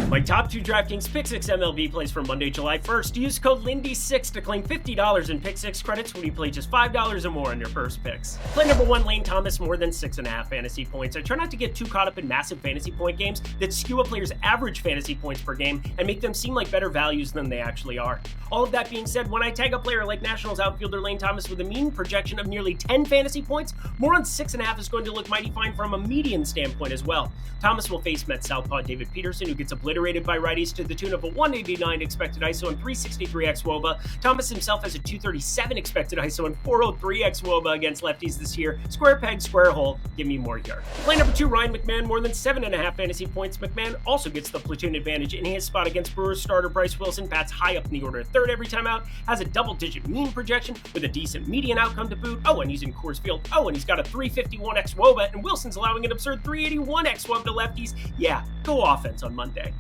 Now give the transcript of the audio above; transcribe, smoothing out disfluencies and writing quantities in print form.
My top two DraftKings Pick 6 MLB plays for Monday, July 1st. Use code LINDY6 to claim $50 in Pick 6 credits when you play just $5 or more on your first picks. Play number 1, Lane Thomas, more than 6.5 fantasy points. I try not to get too caught up in massive fantasy point games that skew a player's average fantasy points per game and make them seem like better values than they actually are. All of that being said, when I tag a player like Nationals outfielder Lane Thomas with a mean projection of nearly 10 fantasy points, more on 6.5 is going to look mighty fine from a median standpoint as well. Thomas will face Mets southpaw David Peterson, who gets obliterated by righties to the tune of a 189 expected ISO and 363 xWOBA. Thomas himself has a 237 expected ISO and 403 xWOBA against lefties this year. Square peg, square hole. Give me more here. Play number 2, Ryan McMahon, more than 7.5 fantasy points. McMahon also gets the platoon advantage in his spot against Brewers starter Bryce Wilson. Bats high up in the order of third every time out. Has a double-digit mean projection with a decent median outcome to boot. Oh, and he's in Coors Field. Oh, and he's got a 351 xWOBA, and Wilson's allowing an absurd 381 xWOBA to lefties. Yeah, go offense on Monday.